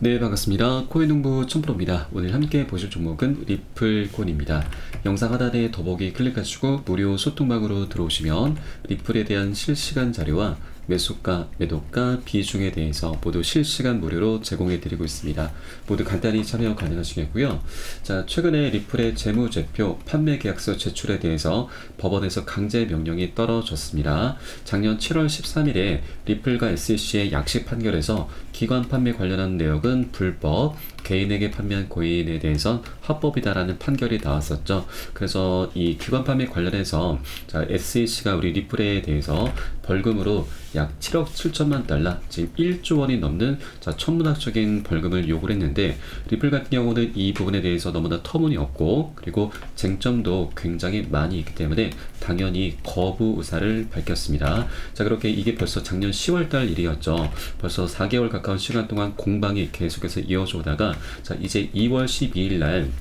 네, 반갑습니다. 코인농부 첨프로입니다. 오늘 함께 보실 종목은 리플코인입니다. 영상 하단에 더보기 클릭하시고 무료 소통방으로 들어오시면 리플에 대한 실시간 자료와 매수가, 매도가, 비중에 대해서 모두 실시간 무료로 제공해드리고 있습니다. 모두 간단히 참여 가능하시겠고요. 자, 최근에 리플의 재무제표, 판매 계약서 제출에 대해서 법원에서 강제 명령이 떨어졌습니다. 작년 7월 13일에 리플과 SEC의 약식 판결에서 기관 판매 관련한 내역은 불법, 개인에게 판매한 코인에 대해선 합법이다라는 판결이 나왔었죠. 그래서 이 기관 판매 관련해서 SEC가 우리 리플에 대해서 벌금으로 약 7억 7천만 달러, 지금 1조 원이 넘는 천문학적인 벌금을 요구를 했는데, 리플 같은 경우는 이 부분에 대해서 너무나 터무니없고 그리고 쟁점도 굉장히 많이 있기 때문에 당연히 거부 의사를 밝혔습니다. 자, 그렇게 이게 벌써 작년 10월달 일이었죠. 벌써 4개월 가까운 시간 동안 공방이 계속해서 이어져 오다가 자, 이제 2월 12일 날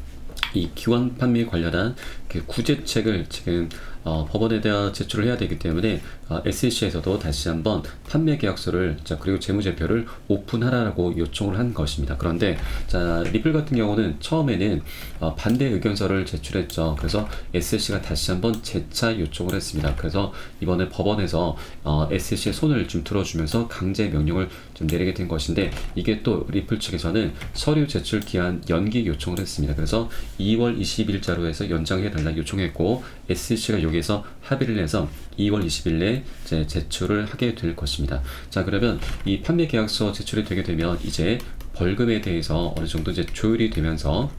이 기관 판매 관련한 그 구제책을 지금 법원에다 제출을 해야 되기 때문에 SEC에서도 다시 한번 판매 계약서를 그리고 재무제표를 오픈하라고 요청을 한 것입니다. 그런데 자, 리플 같은 경우는 처음에는 반대 의견서를 제출했죠. 그래서 SEC가 다시 한번 재차 요청을 했습니다. 그래서 이번에 법원에서 SEC의 손을 좀 들어주면서 강제 명령을 좀 내리게 된 것인데, 이게 또 리플 측에서는 서류 제출 기한 연기 요청을 했습니다. 그래서 2월 20일자로 해서 연장해달라 요청했고, SEC가 여기에서 합의를 해서 2월 20일 내 제출을 하게 될 것입니다. 자, 그러면 이 판매 계약서 제출이 되게 되면 이제 벌금에 대해서 어느 정도 이제 조율이 되면서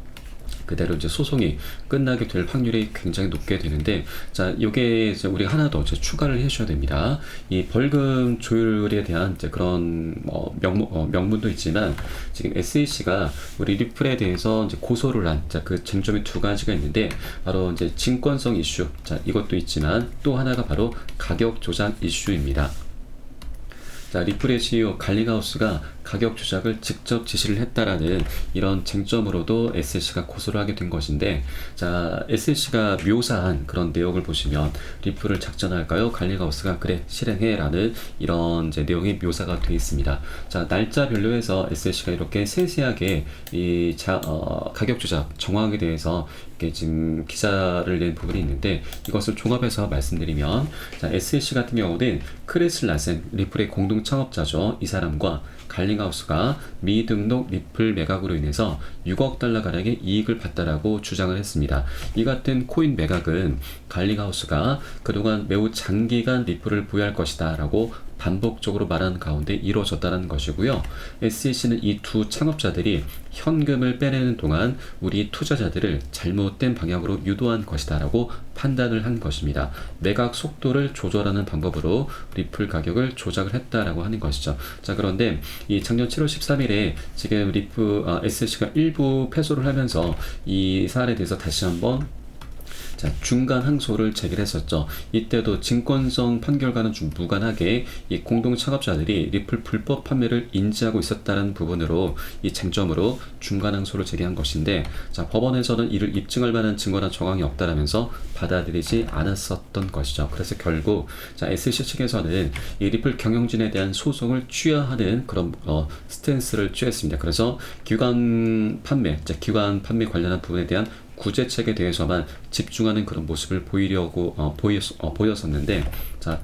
그대로 이제 소송이 끝나게 될 확률이 굉장히 높게 되는데, 자, 요게 이제 우리가 하나 더 추가를 해줘야 됩니다. 이 벌금 조율에 대한 이제 그런 명문도 있지만, 지금 SEC가 우리 리플에 대해서 이제 고소를 한 그 쟁점이 두 가지가 있는데, 바로 이제 증권성 이슈, 자, 이것도 있지만 또 하나가 바로 가격 조작 이슈입니다. 자, 리플의 CEO 갈링하우스가 가격 조작을 직접 지시를 했다라는 이런 쟁점으로도 SEC가 고소를 하게 된 것인데, 자, SEC가 묘사한 그런 내용을 보시면 리플을 작전할까요? 갈링하우스가 그래 실행해 라는 이런 이제 내용이 묘사가 되어 있습니다. 자, 날짜별로 해서 SEC가 이렇게 세세하게 이 가격 조작 정황에 대해서 이렇게 지금 기사를 낸 부분이 있는데, 이것을 종합해서 말씀드리면, 자, SEC 같은 경우는 크리스 라센, 리플의 공동 창업자죠. 이 사람과 갈링하우스가 미등록 리플 매각으로 인해서 6억 달러 가량의 이익을 봤다라고 주장을 했습니다. 이 같은 코인 매각은 갈링하우스가 그동안 매우 장기간 리플을 보유할 것이다 라고 반복적으로 말하는 가운데 이루어졌다는 것이고요. SEC는 이 두 창업자들이 현금을 빼내는 동안 우리 투자자들을 잘못된 방향으로 유도한 것이다 라고 판단을 한 것입니다. 매각 속도를 조절하는 방법으로 리플 가격을 조작을 했다라고 하는 것이죠. 자, 그런데 이 작년 7월 13일에 지금 SEC가 일부 패소를 하면서 이 사안에 대해서 다시 한번 자, 중간 항소를 제기했었죠. 이때도 증권성 판결과는 좀 무관하게 이 공동 창업자들이 리플 불법 판매를 인지하고 있었다는 부분으로 이 쟁점으로 중간 항소를 제기한 것인데, 자, 법원에서는 이를 입증할 만한 증거나 정황이 없다라면서 받아들이지 않았었던 것이죠. 그래서 결국 자, SEC 측에서는 이 리플 경영진에 대한 소송을 취하하는 그런 스탠스를 취했습니다. 그래서 기관 판매 관련한 부분에 대한 구제책에 대해서만 집중하는 그런 모습을 보였었는데, 자,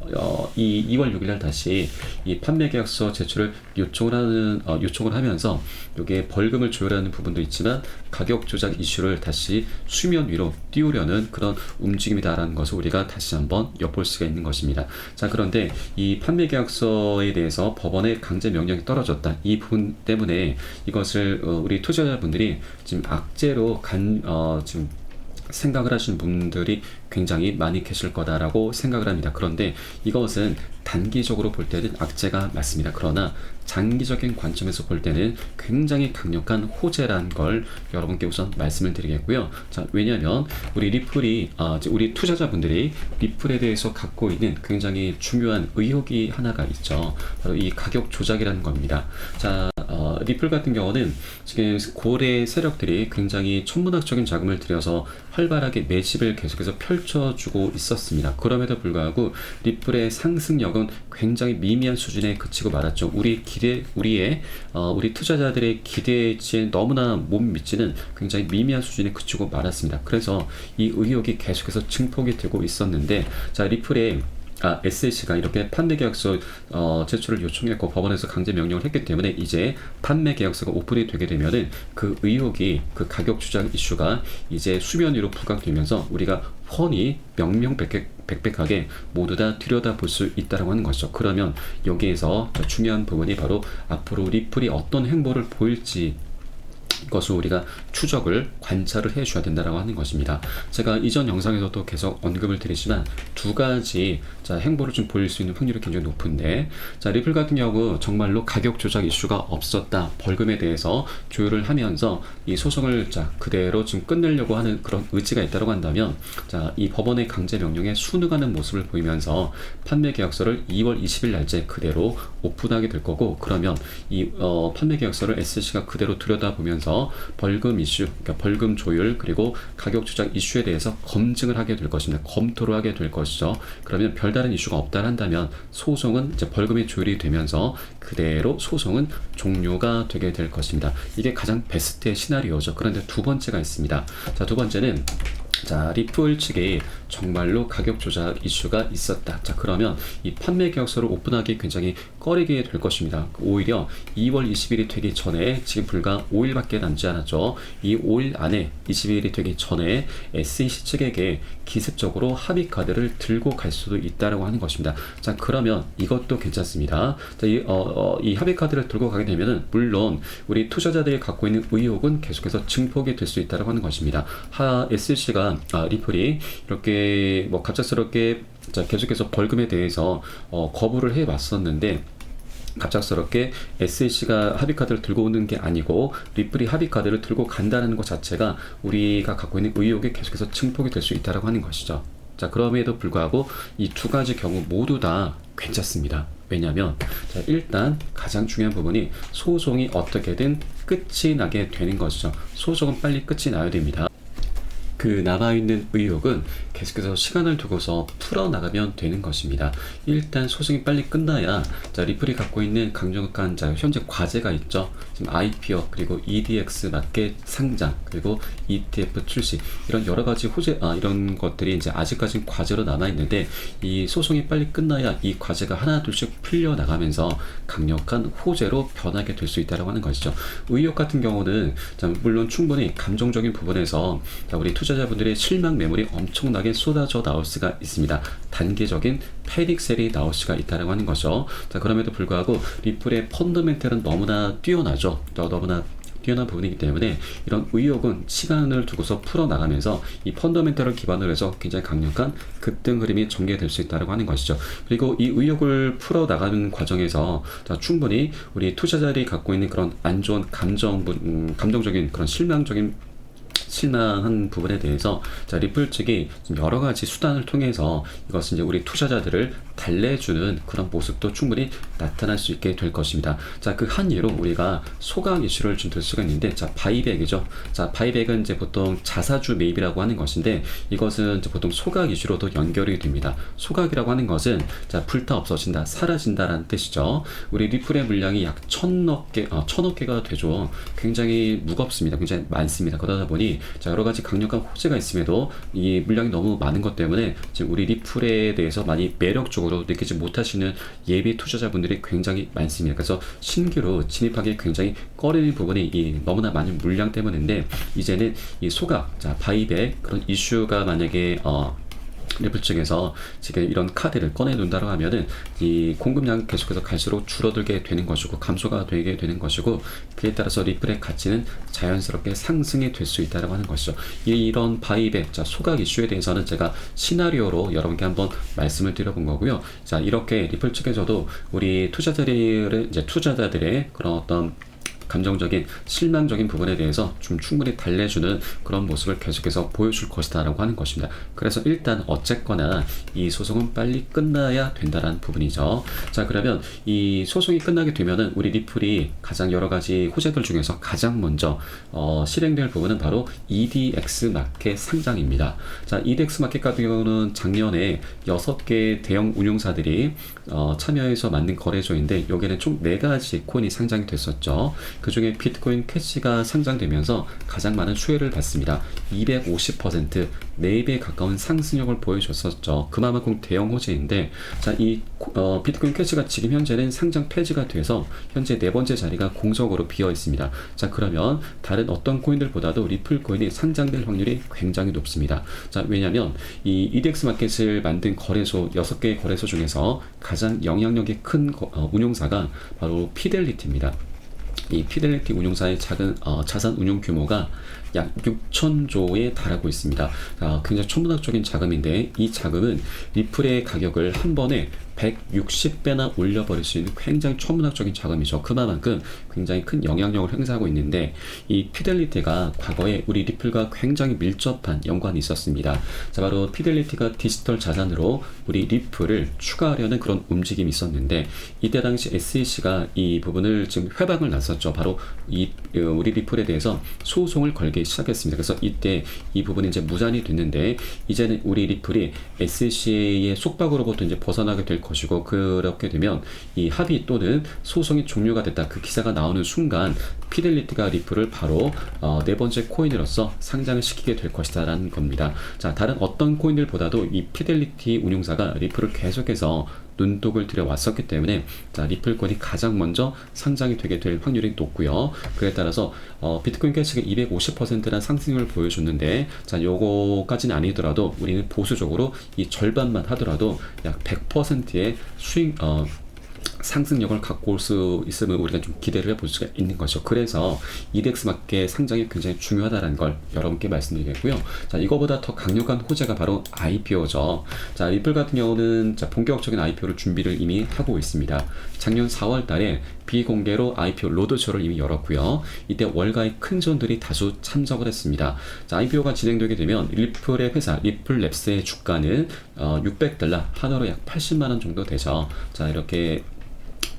이 2월 6일 날 다시 이 판매 계약서 제출을 요청을 하면서 이게 벌금을 조율하는 부분도 있지만 가격 조작 이슈를 다시 수면 위로 띄우려는 그런 움직임이다라는 것을 우리가 다시 한번 엿볼 수가 있는 것입니다. 자, 그런데 이 판매 계약서에 대해서 법원의 강제 명령이 떨어졌다. 이 부분 때문에 이것을 우리 투자자분들이 지금 악재로 지금 생각을 하시는 분들이 굉장히 많이 계실 거다라고 생각을 합니다. 그런데 이것은 단기적으로 볼 때는 악재가 맞습니다. 그러나 장기적인 관점에서 볼 때는 굉장히 강력한 호재라는 걸 여러분께 우선 말씀을 드리겠고요. 자, 왜냐하면 우리 리플이 우리 투자자분들이 리플에 대해서 갖고 있는 굉장히 중요한 의혹이 하나가 있죠. 바로 이 가격 조작이라는 겁니다. 자, 리플 같은 경우는 지금 고래 세력들이 굉장히 천문학적인 자금을 들여서 활발하게 매집을 계속해서 펼쳐주고 있었습니다. 그럼에도 불구하고 리플의 상승력은 굉장히 미미한 수준에 그치고 말았죠. 우리 투자자들의 기대치에 너무나 못 미치는 굉장히 미미한 수준에 그치고 말았습니다. 그래서 이 의혹이 계속해서 증폭이 되고 있었는데, 자, 리플의 SLC가 이렇게 판매 계약서 제출을 요청했고 법원에서 강제 명령을 했기 때문에 이제 판매 계약서가 오픈이 되게 되면은 그 의혹이, 그 가격 주장 이슈가 이제 수면 위로 부각되면서 우리가 훤히 명명백백하게 모두 다 들여다볼 수 있다고 하는 것이죠. 그러면 여기에서 중요한 부분이 바로 앞으로 리플이 어떤 행보를 보일지, 이것을 우리가 추적을, 관찰을 해줘야 된다고 하는 것입니다. 제가 이전 영상에서도 계속 언급을 드리지만 두 가지 행보를 좀 보일 수 있는 확률이 굉장히 높은데, 리플 같은 경우 정말로 가격 조작 이슈가 없었다, 벌금에 대해서 조율을 하면서 이 소송을 그대로 좀 끝내려고 하는 그런 의지가 있다고 한다면, 이 법원의 강제 명령에 순응하는 모습을 보이면서 판매 계약서를 2월 20일 날짜 그대로 오픈하게 될 거고, 그러면 이 판매 계약서를 SC가 그대로 들여다보면서 벌금 이슈, 그러니까 벌금 조율 그리고 가격 조작 이슈에 대해서 검증을 하게 될 것입니다. 검토를 하게 될 것이죠. 그러면 별다른 이슈가 없다 한다면 소송은 이제 벌금이 조율이 되면서 그대로 소송은 종료가 되게 될 것입니다. 이게 가장 베스트의 시나리오죠. 그런데 두 번째가 있습니다. 두 번째는 리플 측에 정말로 가격 조작 이슈가 있었다. 그러면 이 판매 계약서를 오픈하기 굉장히 꺼리게 될 것입니다. 오히려 2월 20일이 되기 전에, 지금 불과 5일밖에 남지 않았죠. 이 5일 안에 20일이 되기 전에 SEC 측에게 기습적으로 합의 카드를 들고 갈 수도 있다라고 하는 것입니다. 그러면 이것도 괜찮습니다. 이 합의 카드를 들고 가게 되면은 물론 우리 투자자들이 갖고 있는 의혹은 계속해서 증폭이 될 수 있다라고 하는 것입니다. SEC가 리플이 이렇게 갑작스럽게 계속해서 벌금에 대해서 거부를 해 왔었는데, 갑작스럽게 SEC가 합의카드를 들고 오는 게 아니고 리플이 합의카드를 들고 간다는 것 자체가 우리가 갖고 있는 의혹이 계속해서 증폭이 될 수 있다고 하는 것이죠. 그럼에도 불구하고 이 두 가지 경우 모두 다 괜찮습니다. 왜냐하면 일단 가장 중요한 부분이 소송이 어떻게든 끝이 나게 되는 것이죠. 소송은 빨리 끝이 나야 됩니다. 그 남아있는 의혹은 계속해서 시간을 두고서 풀어나가면 되는 것입니다. 일단 소송이 빨리 끝나야 리플이 갖고 있는 강력한 현재 과제가 있죠. 지금 IPO 그리고 EDX 마켓 상장 그리고 ETF 출시, 이런 여러 가지 이런 것들이 이제 아직까지는 과제로 남아 있는데, 이 소송이 빨리 끝나야 이 과제가 하나 둘씩 풀려 나가면서 강력한 호재로 변하게 될 수 있다고 하는 것이죠. 의혹 같은 경우는 물론 충분히 감정적인 부분에서 우리 투자자분들의 실망 매물이 엄청나게 쏟아져 나올 수가 있습니다. 단기적인 패닉셀이 나올 수가 있다고 하는 거죠. 그럼에도 불구하고 리플의 펀더멘털은 너무나 뛰어나죠. 너무나 뛰어난 부분이기 때문에 이런 의혹은 시간을 두고서 풀어나가면서 이 펀더멘털을 기반으로 해서 굉장히 강력한 급등 흐름이 전개될 수 있다고 하는 것이죠. 그리고 이 의혹을 풀어나가는 과정에서 충분히 우리 투자자들이 갖고 있는 그런 안 좋은 감정적인 그런 실망한 부분에 대해서 리플 측이 여러 가지 수단을 통해서 이것은 이제 우리 투자자들을 달래주는 그런 모습도 충분히 나타날 수 있게 될 것입니다. 그 한 예로 우리가 소각 이슈를 좀 들 수가 있는데, 바이백이죠. 바이백은 이제 보통 자사주 매입이라고 하는 것인데, 이것은 이제 보통 소각 이슈로도 연결이 됩니다. 소각이라고 하는 것은 불타 없어진다, 사라진다라는 뜻이죠. 우리 리플의 물량이 약 1000억 개가 되죠. 굉장히 무겁습니다. 굉장히 많습니다. 그러다 보니 여러 가지 강력한 호재가 있음에도 이 물량이 너무 많은 것 때문에 지금 우리 리플에 대해서 많이 매력적으로 느끼지 못하시는 예비 투자자분들이 굉장히 많습니다. 그래서 신규로 진입하기 굉장히 꺼리는 부분이 이 너무나 많은 물량 때문인데, 이제는 이 소각, 바이백 그런 이슈가 만약에 리플 측에서 지금 이런 카드를 꺼내놓는다고 하면은 이 공급량이 계속해서 갈수록 줄어들게 되는 것이고 감소가 되게 되는 것이고, 그에 따라서 리플의 가치는 자연스럽게 상승이 될 수 있다고 하는 것이죠. 이런 바이백, 소각 이슈에 대해서는 제가 시나리오로 여러분께 한번 말씀을 드려본 거고요. 이렇게 리플 측에서도 우리 투자자들의 그런 어떤 감정적인 실망적인 부분에 대해서 좀 충분히 달래주는 그런 모습을 계속해서 보여줄 것이다 라고 하는 것입니다. 그래서 일단 어쨌거나 이 소송은 빨리 끝나야 된다는 부분이죠. 자, 그러면 이 소송이 끝나게 되면은 우리 리플이 가장 여러 가지 호재들 중에서 가장 먼저 실행될 부분은 바로 EDX 마켓 상장입니다. 자, EDX 마켓 같은 경우는 작년에 6개 대형 운용사들이 참여해서 만든 거래소인데 여기에는 총 4가지 코인이 상장이 됐었죠. 그 중에 비트코인 캐시가 상장되면서 가장 많은 수혜를 받습니다. 250% 4배 가까운 상승력을 보여줬었죠. 그만큼 대형 호재인데, 자, 이 비트코인 캐시가 지금 현재는 상장 폐지가 돼서 현재 4번째 자리가 공석으로 비어 있습니다. 자, 그러면 다른 어떤 코인들보다도 리플 코인이 상장될 확률이 굉장히 높습니다. 자, 왜냐하면 이 EDX 마켓을 만든 거래소 6개의 거래소 중에서 가장 영향력이 큰 운용사가 바로 피델리티입니다. 이 피델리티 운용사의 작은 자산 운용 규모가 약 6천조에 달하고 있습니다. 굉장히 천문학적인 자금인데 이 자금은 리플의 가격을 한 번에 160배나 올려버릴 수 있는 굉장히 천문학적인 자금이죠. 그만큼 굉장히 큰 영향력을 행사하고 있는데 이 피델리티가 과거에 우리 리플과 굉장히 밀접한 연관이 있었습니다. 자, 바로 피델리티가 디지털 자산으로 우리 리플을 추가하려는 그런 움직임이 있었는데 이때 당시 SEC가 이 부분을 지금 회방을 놨었죠. 바로 우리 리플에 대해서 소송을 걸기 시작했습니다. 그래서 이때 이 부분이 이제 무산이 됐는데 이제는 우리 리플이 SEC의 속박으로부터 이제 벗어나게 될 것이고, 그렇게 되면 이 합의 또는 소송이 종료가 됐다, 그 기사가 나오는 순간 피델리티가 리플을 바로 4번째 코인으로서 상장을 시키게 될 것이다 라는 겁니다. 자, 다른 어떤 코인들보다도 이 피델리티 운용사가 리플을 계속해서 눈독을 들여왔었기 때문에 자, 리플 코인이 가장 먼저 상장이 되게 될 확률이 높고요. 그에 따라서 비트코인 캐시가 250%란 상승률을 보여줬는데, 자, 요거까지는 아니더라도 우리는 보수적으로 이 절반만 하더라도 약 100%의 상승력을 갖고 올 수 있으면 우리가 좀 기대를 해볼 수가 있는 거죠. 그래서 EDX 마켓 상장이 굉장히 중요하다는 걸 여러분께 말씀드리겠고요. 자, 이거보다 더 강력한 호재가 바로 IPO죠. 자, 리플 같은 경우는 자, 본격적인 IPO를 준비를 이미 하고 있습니다. 작년 4월 달에 비공개로 IPO 로드쇼를 이미 열었고요. 이때 월가의 큰 손들이 다수 참석을 했습니다. 자, IPO가 진행되게 되면 리플의 회사 리플랩스의 주가는 $600, 하나로 약 80만원 정도 되죠. 자, 이렇게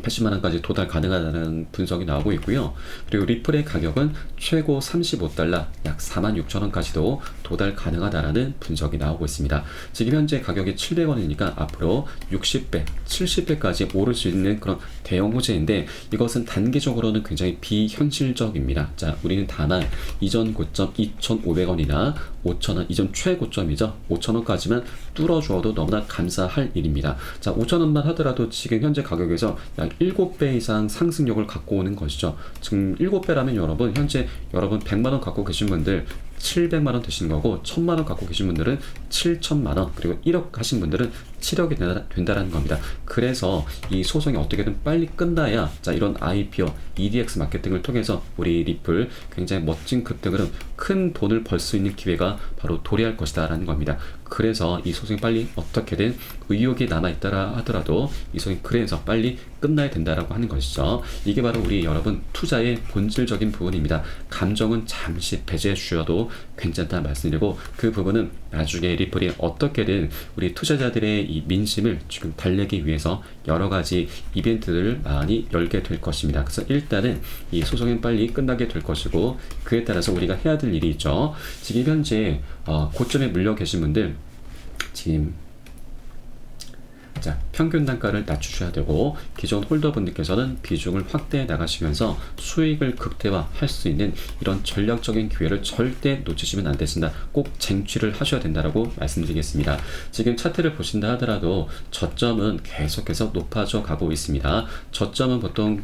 80만원까지 도달 가능하다는 분석이 나오고 있고요. 그리고 리플의 가격은 최고 $35, 약 46,000원까지도 도달 가능하다는 분석이 나오고 있습니다. 지금 현재 가격이 700원이니까 앞으로 60배, 70배까지 오를 수 있는 그런 대형 호재인데 이것은 단기적으로는 굉장히 비현실적입니다. 자, 우리는 다만 이전 고점 2,500원이나 5,000원, 이전 최고점이죠. 5,000원까지만 뚫어주어도 너무나 감사할 일입니다. 자, 5,000원만 하더라도 지금 현재 가격에서 약 7배 이상 상승력을 갖고 오는 것이죠. 지금 7배라면 여러분, 현재 여러분 100만원 갖고 계신 분들 700만원 되시는 거고, 1000만원 갖고 계신 분들은 7천만원, 그리고 1억 하신 분들은 7억이 된다는 겁니다. 그래서 이 소송이 어떻게든 빨리 끝나야 자, 이런 IPO, EDX 마케팅을 통해서 우리 리플 굉장히 멋진 급등으로 큰 돈을 벌 수 있는 기회가 바로 도래할 것이다 라는 겁니다. 그래서 이 소송이 빨리 어떻게든 의혹이 남아있더라 하더라도 이 소송이 그래서 빨리 끝나야 된다라고 하는 것이죠. 이게 바로 우리 여러분 투자의 본질적인 부분입니다. 감정은 잠시 배제해 주셔도 괜찮다 말씀드리고, 그 부분은 나중에 리플이 어떻게든 우리 투자자들의 이 민심을 지금 달래기 위해서 여러 가지 이벤트들을 많이 열게 될 것입니다. 그래서 일단은 이 소송은 빨리 끝나게 될 것이고, 그에 따라서 우리가 해야 될 일이 있죠. 지금 현재 고점에 물려 계신 분들 지금 자, 평균 단가를 낮추셔야 되고, 기존 홀더분들께서는 비중을 확대해 나가시면서 수익을 극대화할 수 있는 이런 전략적인 기회를 절대 놓치시면 안 되신다. 꼭 쟁취를 하셔야 된다라고 말씀드리겠습니다. 지금 차트를 보신다 하더라도 저점은 계속해서 높아져 가고 있습니다. 저점은 보통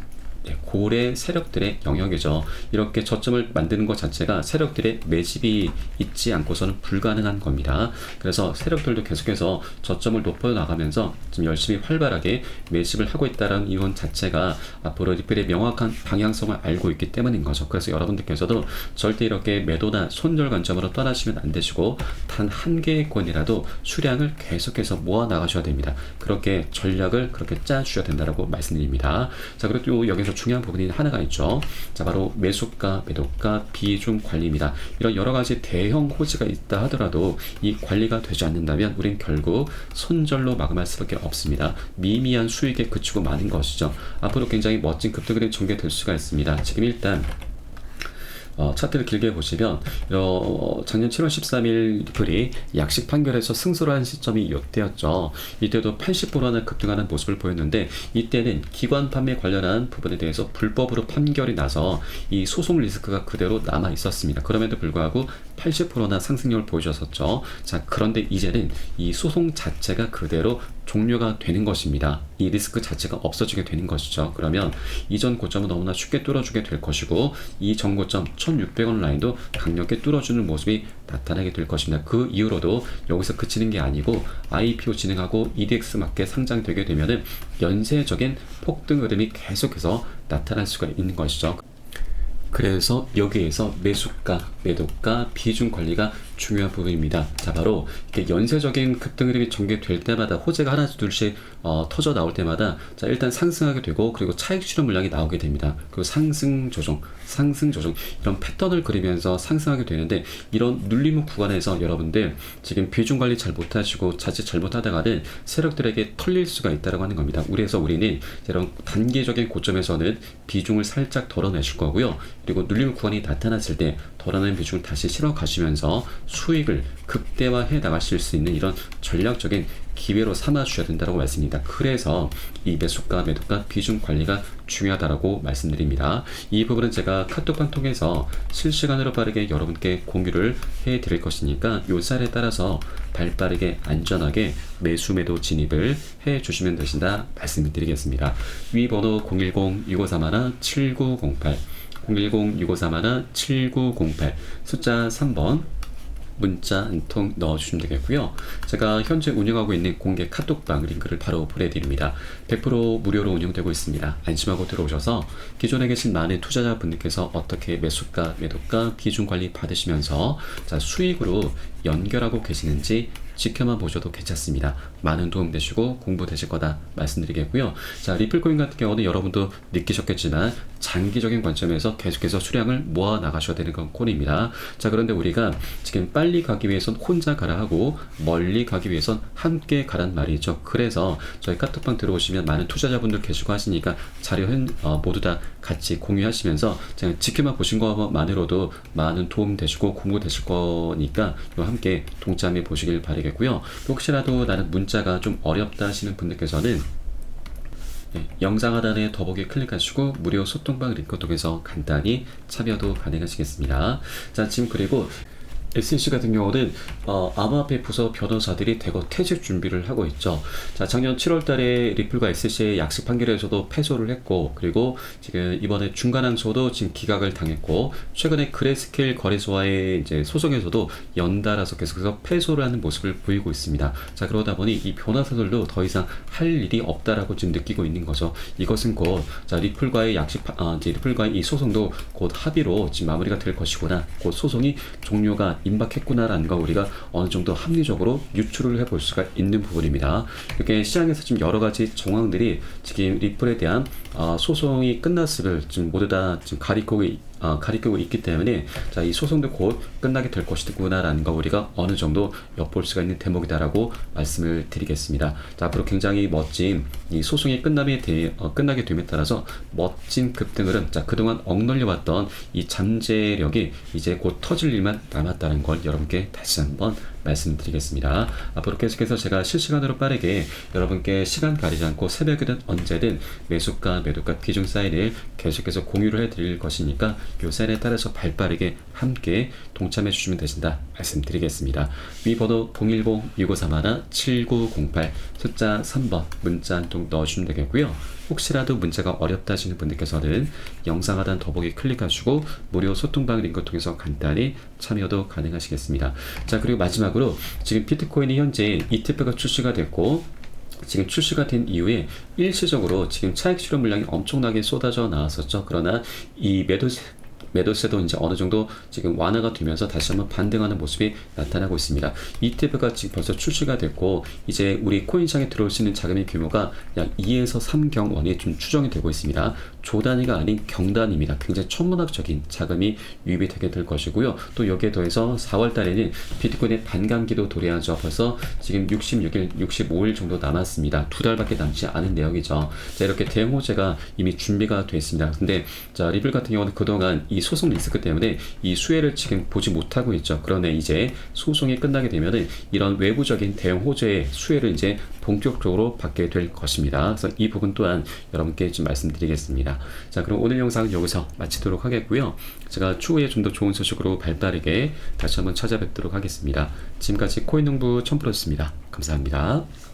고래 세력들의 영역이죠. 이렇게 저점을 만드는 것 자체가 세력들의 매집이 있지 않고서는 불가능한 겁니다. 그래서 세력들도 계속해서 저점을 높여 나가면서 좀 열심히 활발하게 매집을 하고 있다는 이론 자체가 앞으로 리플의 명확한 방향성을 알고 있기 때문인 거죠. 그래서 여러분들께서도 절대 이렇게 매도나 손절 관점으로 떠나시면 안 되시고, 단 한 개의 코인이라도 수량을 계속해서 모아 나가셔야 됩니다. 그렇게 전략을 그렇게 짜 주셔야 된다라고 말씀드립니다. 자, 그리고 또 여기서 중에서 중요한 부분이 하나가 있죠. 자, 바로 매수가, 매도가, 비중 관리입니다. 이런 여러 가지 대형 호재가 있다 하더라도 이 관리가 되지 않는다면 우린 결국 손절로 마감할 수밖에 없습니다. 미미한 수익에 그치고 마는 것이죠. 앞으로 굉장히 멋진 급등이 전개될 수가 있습니다. 지금 일단 차트를 길게 보시면 작년 7월 13일 리플이 약식 판결에서 승소를 한 시점이 이때였죠. 이때도 80%나 급등하는 모습을 보였는데 이때는 기관 판매 관련한 부분에 대해서 불법으로 판결이 나서 이 소송 리스크가 그대로 남아 있었습니다. 그럼에도 불구하고 80%나 상승률을 보여줬었죠. 자, 그런데 이제는 이 소송 자체가 그대로 종료가 되는 것입니다. 이 리스크 자체가 없어지게 되는 것이죠. 그러면 이전 고점은 너무나 쉽게 뚫어주게 될 것이고 이 전 고점 1600원 라인도 강력히 뚫어주는 모습이 나타나게 될 것입니다. 그 이후로도 여기서 그치는 게 아니고 IPO 진행하고 EDX 맞게 상장되게 되면은 연쇄적인 폭등 흐름이 계속해서 나타날 수가 있는 것이죠. 그래서 여기에서 매수가, 매도가, 비중 관리가 중요한 부분입니다. 자, 바로 이렇게 연쇄적인 급등 흐름이 전개될 때마다 호재가 하나 둘씩 터져 나올 때마다 자, 일단 상승하게 되고 그리고 차익 실현 물량이 나오게 됩니다. 그리고 상승 조정 이런 패턴을 그리면서 상승하게 되는데 이런 눌림 구간에서 여러분들 지금 비중 관리 잘 못하시고 자칫 잘못하다가는 세력들에게 털릴 수가 있다고 하는 겁니다. 그래서 우리는 이런 단기적인 고점에서는 비중을 살짝 덜어내실 거고요. 그리고 눌림 구간이 나타났을 때 덜어낸 비중을 다시 실어 가시면서 수익을 극대화해 나가실 수 있는 이런 전략적인 기회로 삼아 주셔야 된다고 말씀입니다. 그래서 이 매수가, 매도가, 비중 관리가 중요하다고 말씀드립니다. 이 부분은 제가 카톡방 통해서 실시간으로 빠르게 여러분께 공유를 해 드릴 것이니까 요 쌀에 따라서 발빠르게 안전하게 매수, 매도 진입을 해 주시면 되신다 말씀을 드리겠습니다. 위 번호 010-6531-7908 010-6531-7908 숫자 3번 문자 한 통 넣어주시면 되겠고요. 제가 현재 운영하고 있는 공개 카톡방 링크를 바로 보내드립니다. 100% 무료로 운영되고 있습니다. 안심하고 들어오셔서 기존에 계신 많은 투자자분들께서 어떻게 매수가, 매도가, 비중 관리 받으시면서 자, 수익으로 연결하고 계시는지 지켜만 보셔도 괜찮습니다. 많은 도움 되시고 공부 되실 거다 말씀드리겠고요. 자, 리플코인 같은 경우는 여러분도 느끼셨겠지만 장기적인 관점에서 계속해서 수량을 모아 나가셔야 되는 건 콜입니다. 자, 그런데 우리가 지금 빨리 가기 위해선 혼자 가라 하고 멀리 가기 위해선 함께 가란 말이죠. 그래서 저희 카톡방 들어오시면 많은 투자자분들 계시고 하시니까 자료 모두 다 같이 공유하시면서 그냥 지켜만 보신 것만으로도 많은 도움 되시고 공부 되실 거니까 함께 동참해 보시길 바라겠고요. 혹시라도 나는 문자가 좀 어렵다 하시는 분들께서는 영상 하단에 더보기 클릭하시고 무료 소통방 링크 통해서 간단히 참여도 가능하시겠습니다. 자, 지금 그리고 SC 같은 경우는 암호화폐 부서 변호사들이 대거 퇴직 준비를 하고 있죠. 자, 작년 7월 달에 리플과 SC의 약식 판결에서도 패소를 했고, 그리고 지금 이번에 중간항소도 지금 기각을 당했고, 최근에 그레스케일 거래소와의 이제 소송에서도 연달아서 계속해서 패소를 하는 모습을 보이고 있습니다. 자, 그러다 보니 이 변호사들도 더 이상 할 일이 없다라고 지금 느끼고 있는 거죠. 이것은 곧 자, 리플과의 이제 리플과의 이 소송도 곧 합의로 지금 마무리가 될 것이구나, 곧 소송이 종료가 임박했구나라는 거 우리가 어느 정도 합리적으로 유추를 해볼 수가 있는 부분입니다. 이렇게 시장에서 지금 여러 가지 정황들이 지금 리플에 대한 소송이 끝났음을 지금 모두 다 지금 가리키고 있기 때문에 자, 이 소송도 곧 끝나게 될 것이구나라는 거 우리가 어느 정도 엿볼 수가 있는 대목이다라고 말씀을 드리겠습니다. 자, 앞으로 굉장히 멋진 이 소송이 끝나게 됨에 따라서 멋진 급등 흐름, 자, 그동안 억눌려왔던 이 잠재력이 이제 곧 터질 일만 남았다는 걸 여러분께 다시 한번 말씀드리겠습니다. 앞으로 계속해서 제가 실시간으로 빠르게 여러분께 시간 가리지 않고 새벽이든 언제든 매수가, 매도가, 비중 사인을 계속해서 공유를 해드릴 것이니까 요 사인에 따라서 발빠르게 함께 동참해 주시면 되신다 말씀드리겠습니다. 위 번호 010-6531-7908 숫자 3번 문자 한 통 넣어주시면 되겠고요. 혹시라도 문제가 어렵다 하시는 분들께서는 영상 하단 더보기 클릭하시고 무료 소통방 링크 통해서 간단히 참여도 가능하시겠습니다. 자, 그리고 마지막으로 지금 비트코인이 현재 ETF가 출시가 됐고, 지금 출시가 된 이후에 일시적으로 지금 차익 실현 물량이 엄청나게 쏟아져 나왔었죠. 그러나 이 매도세도 이제 어느 정도 지금 완화가 되면서 다시 한번 반등하는 모습이 나타나고 있습니다. ETF가 지금 벌써 출시가 됐고 이제 우리 코인시장에 들어올 수 있는 자금의 규모가 약 2에서 3경원이 좀 추정이 되고 있습니다. 조 단위가 아닌 경 단위입니다. 굉장히 천문학적인 자금이 유입이 되게 될 것이고요. 또 여기에 더해서 4월 달에는 비트코인의 반감기도 도래하죠. 벌써 지금 66일, 65일 정도 남았습니다. 2달밖에 남지 않은 내역이죠. 자, 이렇게 대응 호재가 이미 준비가 되어 있습니다. 근데 자, 리플 같은 경우는 그동안 이 소송 리스크 때문에 이 수혜를 지금 보지 못하고 있죠. 그러네 이제 소송이 끝나게 되면은 이런 외부적인 대응 호재의 수혜를 이제 본격적으로 받게 될 것입니다. 그래서 이 부분 또한 여러분께 좀 말씀드리겠습니다. 자, 그럼 오늘 영상은 여기서 마치도록 하겠고요. 제가 추후에 좀 더 좋은 소식으로 발빠르게 다시 한번 찾아뵙도록 하겠습니다. 지금까지 코인농부 첨프로였습니다. 감사합니다.